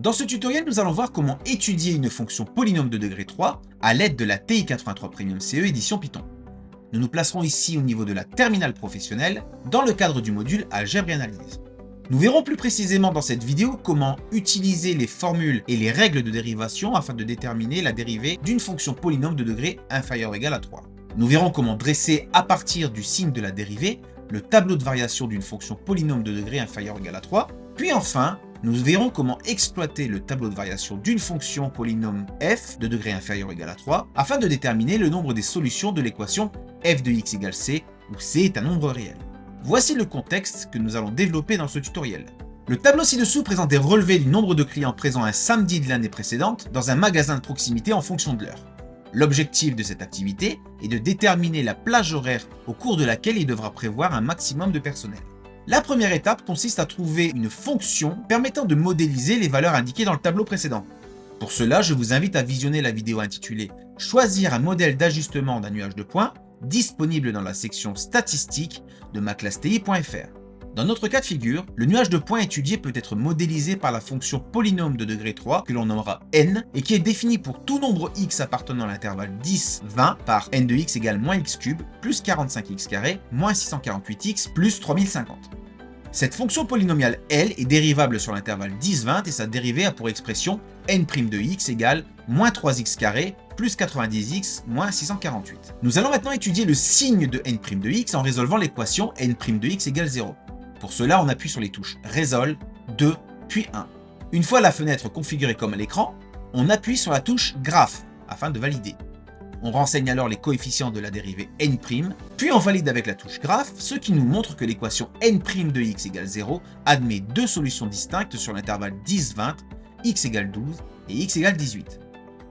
Dans ce tutoriel, nous allons voir comment étudier une fonction polynôme de degré 3 à l'aide de la TI-83 Premium CE édition Python. Nous nous placerons ici au niveau de la terminale professionnelle dans le cadre du module Algèbre et Analyse. Nous verrons plus précisément dans cette vidéo comment utiliser les formules et les règles de dérivation afin de déterminer la dérivée d'une fonction polynôme de degré inférieur ou égal à 3. Nous verrons comment dresser à partir du signe de la dérivée le tableau de variation d'une fonction polynôme de degré inférieur ou égal à 3. Puis enfin, nous verrons comment exploiter le tableau de variation d'une fonction polynôme f de degré inférieur ou égal à 3 afin de déterminer le nombre des solutions de l'équation f de x égale c, où c est un nombre réel. Voici le contexte que nous allons développer dans ce tutoriel. Le tableau ci-dessous présente des relevés du nombre de clients présents un samedi de l'année précédente dans un magasin de proximité en fonction de l'heure. L'objectif de cette activité est de déterminer la plage horaire au cours de laquelle il devra prévoir un maximum de personnel. La première étape consiste à trouver une fonction permettant de modéliser les valeurs indiquées dans le tableau précédent. Pour cela, je vous invite à visionner la vidéo intitulée « Choisir un modèle d'ajustement d'un nuage de points » disponible dans la section statistiques de maclassti.fr. Dans notre cas de figure, le nuage de points étudié peut être modélisé par la fonction polynôme de degré 3 que l'on nommera n et qui est définie pour tout nombre x appartenant à l'intervalle 10, 20 par n de x égale moins x cube plus 45x carré moins 648x plus 3050. Cette fonction polynomiale L est dérivable sur l'intervalle 10-20 et sa dérivée a pour expression n' de x égale moins 3x carré plus 90x moins 648. Nous allons maintenant étudier le signe de n' de x en résolvant l'équation n' de x égale 0. Pour cela, on appuie sur les touches Résolve, 2, puis 1. Une fois la fenêtre configurée comme à l'écran, on appuie sur la touche Graphe afin de valider. On renseigne alors les coefficients de la dérivée n', puis on valide avec la touche Graphe, ce qui nous montre que l'équation n' de x égale 0 admet deux solutions distinctes sur l'intervalle 10-20, x égale 12 et x égale 18.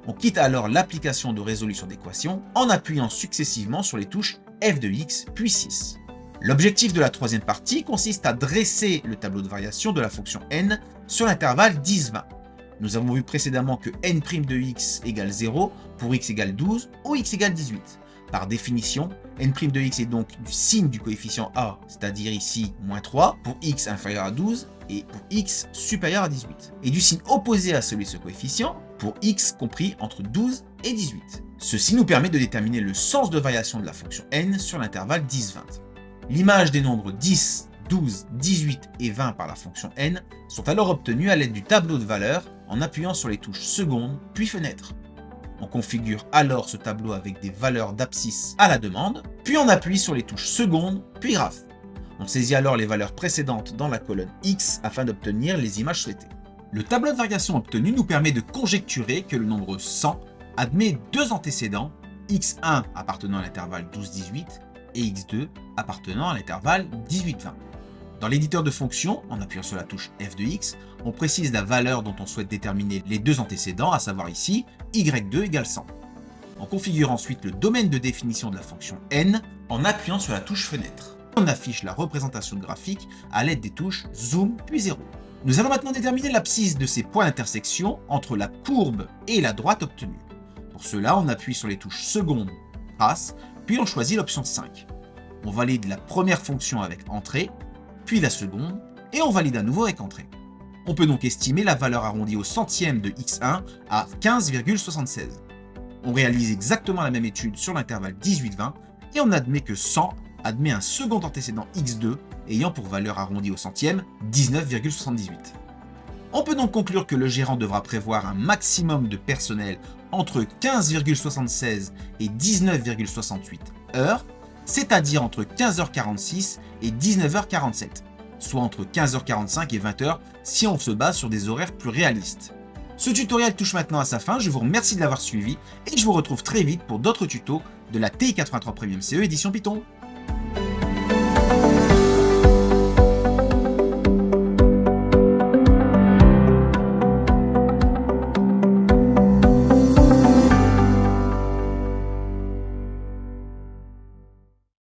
On quitte alors l'application de résolution d'équation en appuyant successivement sur les touches f de x puis 6. L'objectif de la troisième partie consiste à dresser le tableau de variation de la fonction n sur l'intervalle 10-20. Nous avons vu précédemment que n' de x égale 0 pour x égale 12 ou x égale 18. Par définition, n' de x est donc du signe du coefficient a, c'est-à-dire ici moins 3 pour x inférieur à 12 et pour x supérieur à 18, et du signe opposé à celui de ce coefficient pour x compris entre 12 et 18. Ceci nous permet de déterminer le sens de variation de la fonction n sur l'intervalle 10-20. L'image des nombres 10, 12, 18 et 20 par la fonction n sont alors obtenues à l'aide du tableau de valeurs en appuyant sur les touches seconde puis fenêtre. On configure alors ce tableau avec des valeurs d'abscisse à la demande, puis on appuie sur les touches seconde puis graphe. On saisit alors les valeurs précédentes dans la colonne X afin d'obtenir les images souhaitées. Le tableau de variation obtenu nous permet de conjecturer que le nombre 100 admet deux antécédents, x1 appartenant à l'intervalle 12-18 et x2 appartenant à l'intervalle 18-20. Dans l'éditeur de fonctions, en appuyant sur la touche f de x, on précise la valeur dont on souhaite déterminer les deux antécédents, à savoir ici y2 égale 100. On configure ensuite le domaine de définition de la fonction n en appuyant sur la touche fenêtre. On affiche la représentation graphique à l'aide des touches zoom puis 0. Nous allons maintenant déterminer l'abscisse de ces points d'intersection entre la courbe et la droite obtenue. Pour cela, on appuie sur les touches seconde, trace, puis on choisit l'option 5. On valide la première fonction avec entrée, puis la seconde, et on valide à nouveau avec entrée. On peut donc estimer la valeur arrondie au centième de x1 à 15,76. On réalise exactement la même étude sur l'intervalle 18-20, et on admet que 100 admet un second antécédent x2, ayant pour valeur arrondie au centième 19,78. On peut donc conclure que le gérant devra prévoir un maximum de personnel entre 15,76 et 19,68 heures, c'est-à-dire entre 15h46 et 19h47, soit entre 15h45 et 20h si on se base sur des horaires plus réalistes. Ce tutoriel touche maintenant à sa fin, je vous remercie de l'avoir suivi et je vous retrouve très vite pour d'autres tutos de la TI-83 Premium CE édition Python.